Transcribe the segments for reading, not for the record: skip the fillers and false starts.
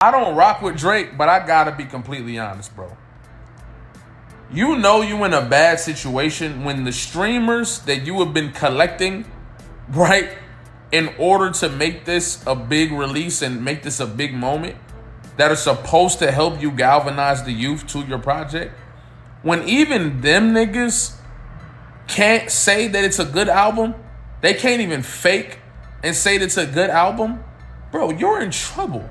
I don't rock with Drake, but I gotta be completely honest, bro. You know you in a bad situation when the streamers that you have been collecting, right, in order to make this a big release and make this a big moment, that are supposed to help you galvanize the youth to your project, when even them niggas can't say that it's a good album, they can't even fake and say that it's a good album, bro, you're in trouble.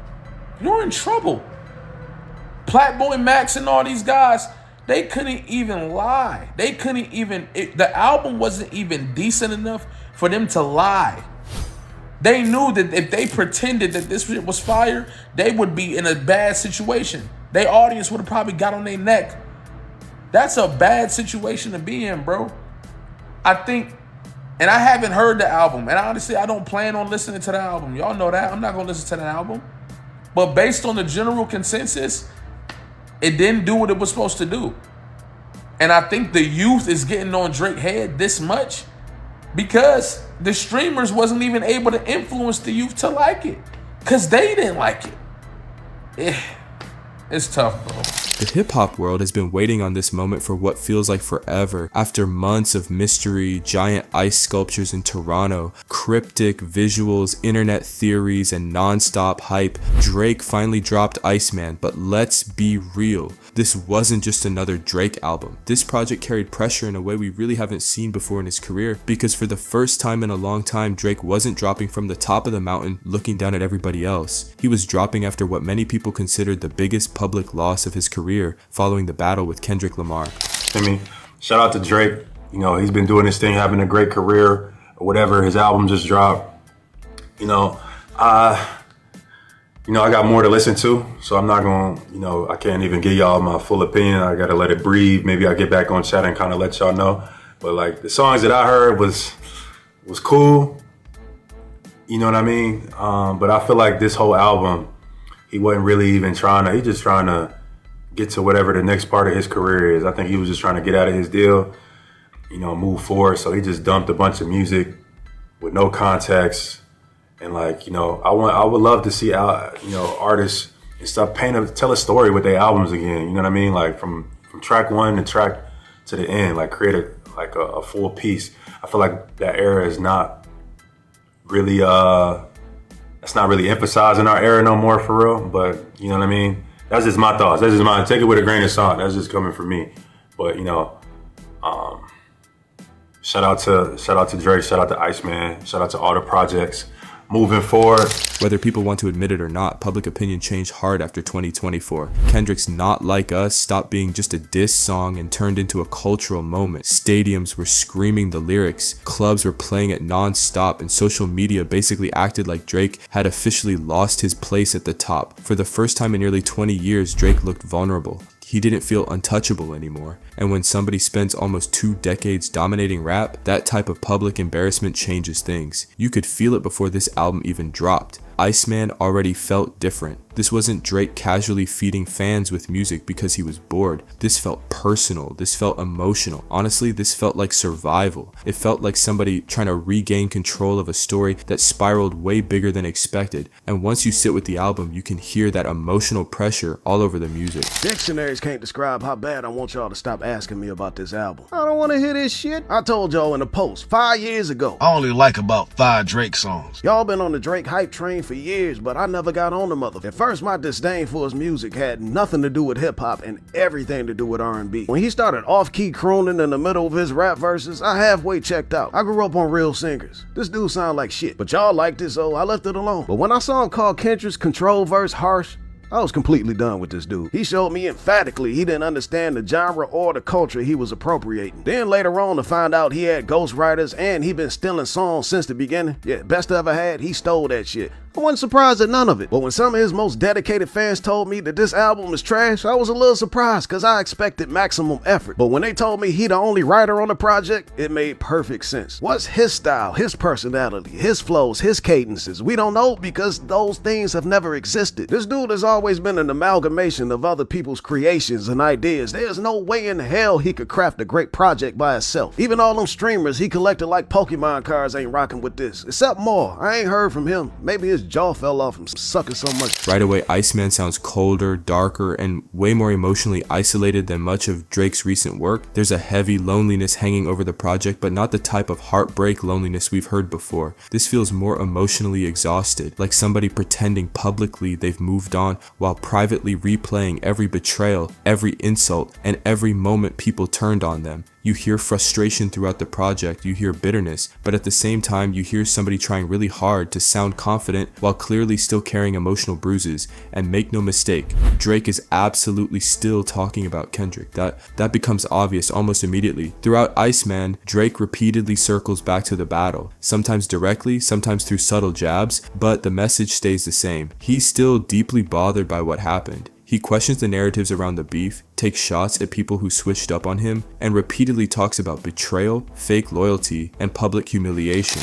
You're in trouble. Platboy Max and all these guys, they couldn't even lie. They couldn't even, the album wasn't even decent enough for them to lie. They knew that if they pretended that this shit was fire, they would be in a bad situation. Their audience would have probably got on their neck. That's a bad situation to be in, bro. I think, and I haven't heard the album, and honestly, I don't plan on listening to the album. Y'all know that. I'm not going to listen to the album. But based on the general consensus, it didn't do what it was supposed to do. And I think the youth is getting on Drake's head this much because the streamers wasn't even able to influence the youth to like it because they didn't like it. It's tough, bro. The hip-hop world has been waiting on this moment for what feels like forever. After months of mystery, giant ice sculptures in Toronto, cryptic visuals, internet theories, and non-stop hype, Drake finally dropped ICEMAN. But let's be real, this wasn't just another Drake album. This project carried pressure in a way we really haven't seen before in his career, because for the first time in a long time, Drake wasn't dropping from the top of the mountain looking down at everybody else. He was dropping after what many people considered the biggest public loss of his career, following the battle with Kendrick Lamar. I mean, shout out to Drake. You know, he's been doing this thing, having a great career or whatever. His album just dropped. I got more to listen to, so I'm not gonna, I can't even give y'all my full opinion. I gotta let it breathe. Maybe I'll get back on chat and kind of let y'all know. But like the songs that I heard was cool. You know what I mean? But I feel like this whole album, he wasn't really even he's just trying to get to whatever the next part of his career is. I think he was just trying to get out of his deal, move forward. So he just dumped a bunch of music with no context. And I would love to see artists and stuff tell a story with their albums again. You know what I mean? Like from track one to track to the end, like create a full piece. I feel like that era is not really that's not really emphasized in our era no more, for real. But you know what I mean? That's just my thoughts. That's just mine. Take it with a grain of salt. That's just coming from me. But shout out to Drake. Shout out to ICEMAN. Shout out to all the projects moving forward. Whether people want to admit it or not, public opinion changed hard after 2024. Kendrick's Not Like Us stopped being just a diss song and turned into a cultural moment. Stadiums were screaming the lyrics, clubs were playing it non-stop, and social media basically acted like Drake had officially lost his place at the top. For the first time in nearly 20 years, Drake looked vulnerable. He didn't feel untouchable anymore. And when somebody spends almost 2 decades dominating rap, that type of public embarrassment changes things. You could feel it before this album even dropped. ICEMAN already felt different. This wasn't Drake casually feeding fans with music because he was bored. This felt personal. This felt emotional. Honestly, this felt like survival. It felt like somebody trying to regain control of a story that spiraled way bigger than expected. And once you sit with the album, you can hear that emotional pressure all over the music. Dictionaries can't describe how bad I want y'all to stop asking me about this album. I don't want to hear this shit. I told y'all in a post 5 years ago, I only like about 5 Drake songs. Y'all been on the Drake hype train for years, but I never got on the mother. At first, my disdain for his music had nothing to do with hip-hop and everything to do with R&B. When he started off-key crooning in the middle of his rap verses, I halfway checked out. I grew up on real singers. This dude sound like shit, but y'all liked it, so I left it alone. But when I saw him call Kendrick's control verse harsh, I was completely done with this dude. He showed me emphatically he didn't understand the genre or the culture he was appropriating. Then later on to find out he had ghostwriters and he been stealing songs since the beginning. Yeah, best I ever had, he stole that shit. I wasn't surprised at none of it. But when some of his most dedicated fans told me that this album is trash, I was a little surprised because I expected maximum effort. But when they told me he the only writer on the project, it made perfect sense. What's his style, his personality, his flows, his cadences? We don't know because those things have never existed. This dude has always been an amalgamation of other people's creations and ideas. There's no way in hell he could craft a great project by himself. Even all them streamers he collected like Pokemon cards ain't rocking with this. Except more. I ain't heard from him. Maybe his his jaw fell off from sucking so much. Right away, ICEMAN sounds colder, darker, and way more emotionally isolated than much of Drake's recent work. There's a heavy loneliness hanging over the project, but not the type of heartbreak loneliness we've heard before. This feels more emotionally exhausted, like somebody pretending publicly they've moved on while privately replaying every betrayal, every insult, and every moment people turned on them. You hear frustration throughout the project, you hear bitterness, but at the same time you hear somebody trying really hard to sound confident while clearly still carrying emotional bruises. And make no mistake, Drake is absolutely still talking about Kendrick. That becomes obvious almost immediately. Throughout ICEMAN, Drake repeatedly circles back to the battle, sometimes directly, sometimes through subtle jabs, but the message stays the same. He's still deeply bothered by what happened. He questions the narratives around the beef, takes shots at people who switched up on him, and repeatedly talks about betrayal, fake loyalty, and public humiliation.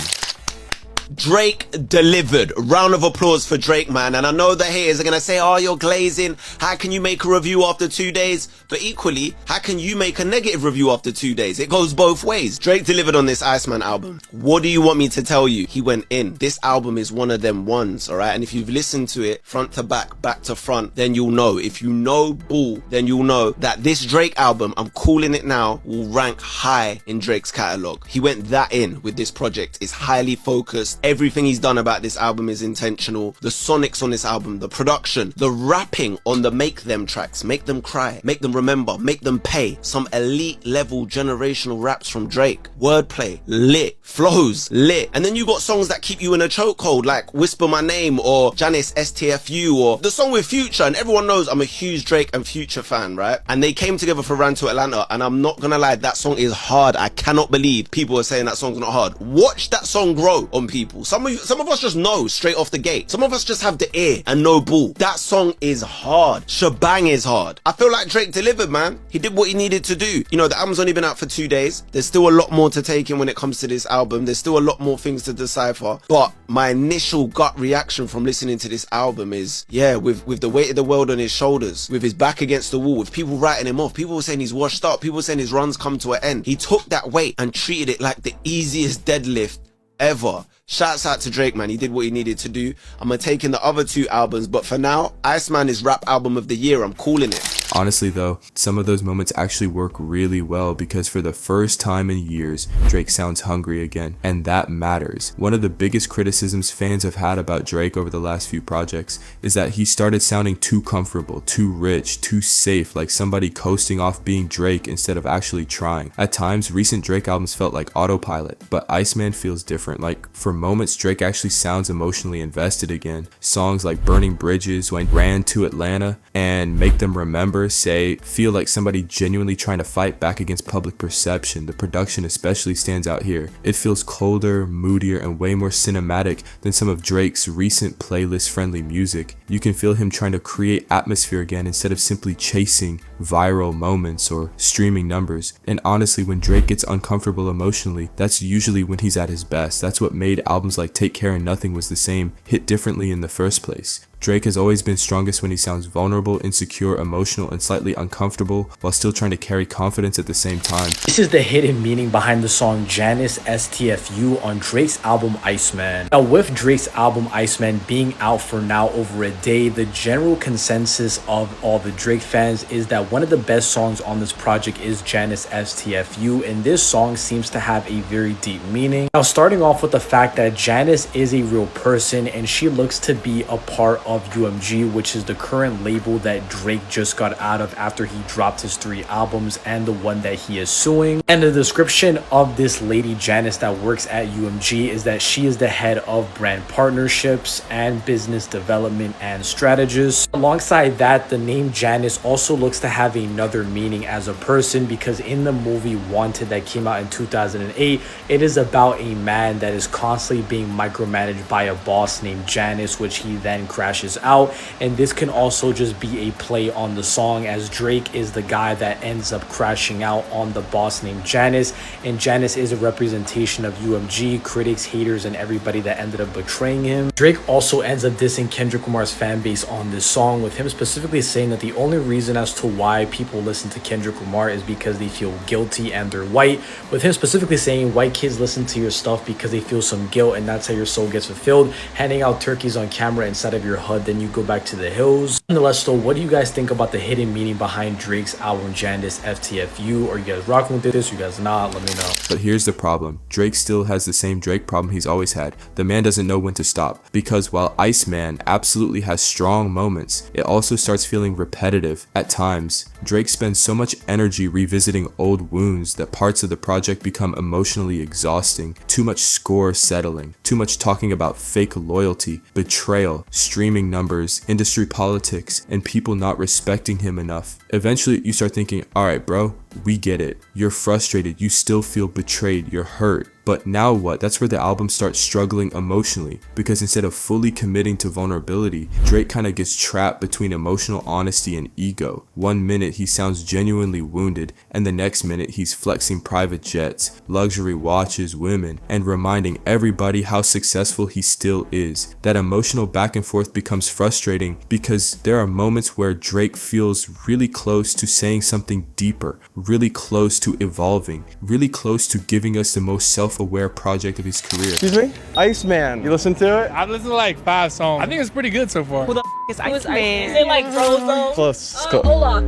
Drake delivered. Round of applause for Drake, man. And I know the haters are gonna say, oh, you're glazing. How can you make a review after 2 days? But equally, how can you make a negative review after 2 days? It goes both ways. Drake delivered on this ICEMAN album. What do you want me to tell you? He went in. This album is one of them ones, alright? And if you've listened to it front to back, back to front, then you'll know. If you know Bull, then you'll know that this Drake album, I'm calling it now, will rank high in Drake's catalog. He went that in with this project. It's highly focused. Everything he's done about this album is intentional. The sonics on this album, the production, the rapping on the Make Them tracks, make them cry, make them remember, make them pay. Some elite level generational raps from Drake. Wordplay, lit. Flows, lit. And then you got songs that keep you in a chokehold, like Whisper My Name or Janice STFU or the song with Future. And everyone knows I'm a huge Drake and Future fan, right? And they came together for Ran to Atlanta, and I'm not gonna lie, that song is hard. I cannot believe people are saying that song's not hard. Watch that song grow on people. Some of us just know straight off the gate. Some of us just have the ear and no Bull. That song is hard. Shebang is hard. I feel like Drake delivered, man. He did what he needed to do. You know, the album's only been out for 2 days. There's still a lot more to take in when it comes to this album. There's still a lot more things to decipher. But my initial gut reaction from listening to this album is, yeah, with the weight of the world on his shoulders, with his back against the wall, with people writing him off, people were saying he's washed up, people were saying his runs come to an end. He took that weight and treated it like the easiest deadlift ever. Shouts out to Drake, man. He did what he needed to do. I'm gonna take in the other 2 albums, but for now, ICEMAN is rap album of the year. I'm calling it. Honestly though, some of those moments actually work really well because for the first time in years, Drake sounds hungry again, and that matters. One of the biggest criticisms fans have had about Drake over the last few projects is that he started sounding too comfortable, too rich, too safe, like somebody coasting off being Drake instead of actually trying. At times, recent Drake albums felt like autopilot, but ICEMAN feels different. Like, for moments, Drake actually sounds emotionally invested again. Songs like Burning Bridges, when Ran to Atlanta, and Make Them Remember feel like somebody genuinely trying to fight back against public perception. The production especially stands out here. It feels colder, moodier, and way more cinematic than some of Drake's recent playlist friendly music. You can feel him trying to create atmosphere again instead of simply chasing viral moments or streaming numbers. And honestly, when Drake gets uncomfortable emotionally, that's usually when he's at his best. That's what made albums like Take Care and Nothing Was the Same hit differently in the first place. Drake has always been strongest when he sounds vulnerable, insecure, emotional, and slightly uncomfortable while still trying to carry confidence at the same time. This is the hidden meaning behind the song Janice STFU on Drake's album ICEMAN. Now, with Drake's album ICEMAN being out for now over a day, the general consensus of all the Drake fans is that one of the best songs on this project is Janice STFU, and this song seems to have a very deep meaning. Now, starting off with the fact that Janice is a real person and she looks to be a part of UMG, which is the current label that Drake just got out of after he dropped his 3 albums and the one that he is suing. And the description of this lady Janice that works at UMG is that she is the head of brand partnerships and business development and strategist. Alongside that, the name Janice also looks to have another meaning as a person, because in the movie Wanted that came out in 2008, it is about a man that is constantly being micromanaged by a boss named Janice, which he then crashes crashes out. And this can also just be a play on the song, as Drake is the guy that ends up crashing out on the boss named Janice, and Janice is a representation of UMG, critics, haters, and everybody that ended up betraying him. Drake also ends up dissing Kendrick Lamar's fan base on this song, with him specifically saying that the only reason as to why people listen to Kendrick Lamar is because they feel guilty and they're white, with him specifically saying white kids listen to your stuff because they feel some guilt, and that's how your soul gets fulfilled, handing out turkeys on camera inside of your HUD, then you go back to the hills. Nonetheless though, what do you guys think about the hidden meaning behind Drake's album Janice FTFU? Are you guys rocking with this? You guys not? Let me know. But here's the problem. Drake still has the same Drake problem he's always had. The man doesn't know when to stop. Because while ICEMAN absolutely has strong moments, it also starts feeling repetitive at times. Drake spends so much energy revisiting old wounds that parts of the project become emotionally exhausting. Too much score settling. Too much talking about fake loyalty, betrayal, streaming numbers, industry politics, and people not respecting him enough. Eventually, you start thinking, alright bro, we get it. You're frustrated, you still feel betrayed, you're hurt. But now what? That's where the album starts struggling emotionally, because instead of fully committing to vulnerability, Drake kind of gets trapped between emotional honesty and ego. One minute he sounds genuinely wounded, and the next minute he's flexing private jets, luxury watches, women, and reminding everybody how successful he still is. That emotional back and forth becomes frustrating because there are moments where Drake feels really close to saying something deeper, really close to evolving, really close to giving us the most self-aware project of his career. Excuse me? ICEMAN. You listen to it? I've listened to like 5 songs. I think it's pretty good so far. Who the is ICEMAN? Is it like Frozo? Close.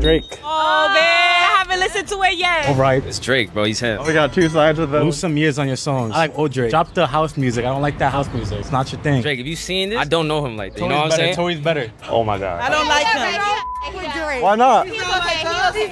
Drake. Oh man, I haven't listened to it yet. All right. It's Drake, bro. He's him. We got 2 sides of them. Lose some years on your songs. I like old Drake. Drop the house music. I don't like that house music. It's not your thing. Drake, have you seen this? I don't know him like that. You know what I'm saying? Tory's better. Oh my god. I don't like him. Why not? He's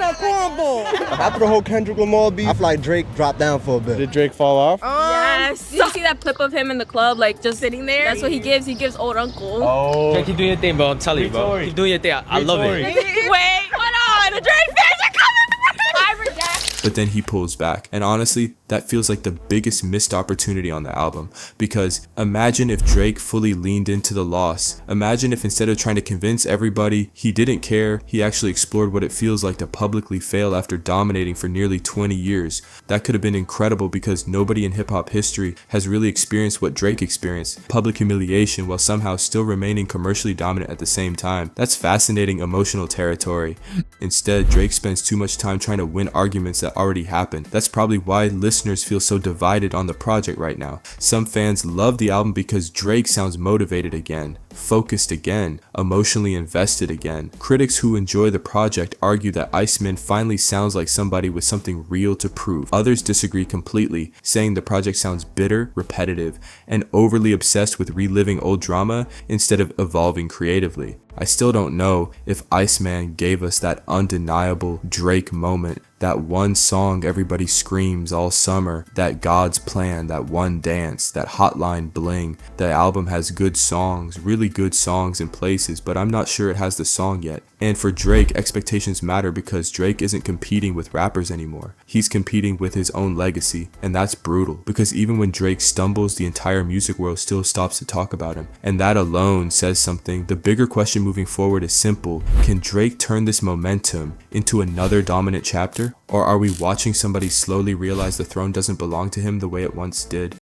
a cornball. After the whole Kendrick Lamar beat, I feel like Drake dropped down for a bit. Did Drake fall off? Yes. Did you see that clip of him in the club, like just sitting there? That's what he gives. He gives old uncle. Oh. Drake, keep doing your thing, bro. I'm telling you, bro. Keep doing your thing. I love it. Wait, hold on. The Drake fans are coming. I reject. But then he pulls back, and honestly, that feels like the biggest missed opportunity on the album, because imagine if Drake fully leaned into the loss. Imagine if instead of trying to convince everybody he didn't care, he actually explored what it feels like to publicly fail after dominating for nearly 20 years. That could have been incredible, because nobody in hip-hop history has really experienced what Drake experienced, public humiliation while somehow still remaining commercially dominant at the same time. That's fascinating emotional territory. Instead, Drake spends too much time trying to win arguments that already happened. That's probably why listeners feel so divided on the project right now. Some fans love the album because Drake sounds motivated again, focused again, emotionally invested again. Critics who enjoy the project argue that ICEMAN finally sounds like somebody with something real to prove. Others disagree completely, saying the project sounds bitter, repetitive, and overly obsessed with reliving old drama instead of evolving creatively. I still don't know if ICEMAN gave us that undeniable Drake moment, that one song everybody screams all summer, that God's Plan, that one dance, that Hotline Bling. The album has good songs, really good songs in places, but I'm not sure it has the song yet. And for Drake, expectations matter because Drake isn't competing with rappers anymore. He's competing with his own legacy, and that's brutal, because even when Drake stumbles, the entire music world still stops to talk about him. And that alone says something. The bigger question moving forward is simple. Can Drake turn this momentum into another dominant chapter? Or are we watching somebody slowly realize the throne doesn't belong to him the way it once did?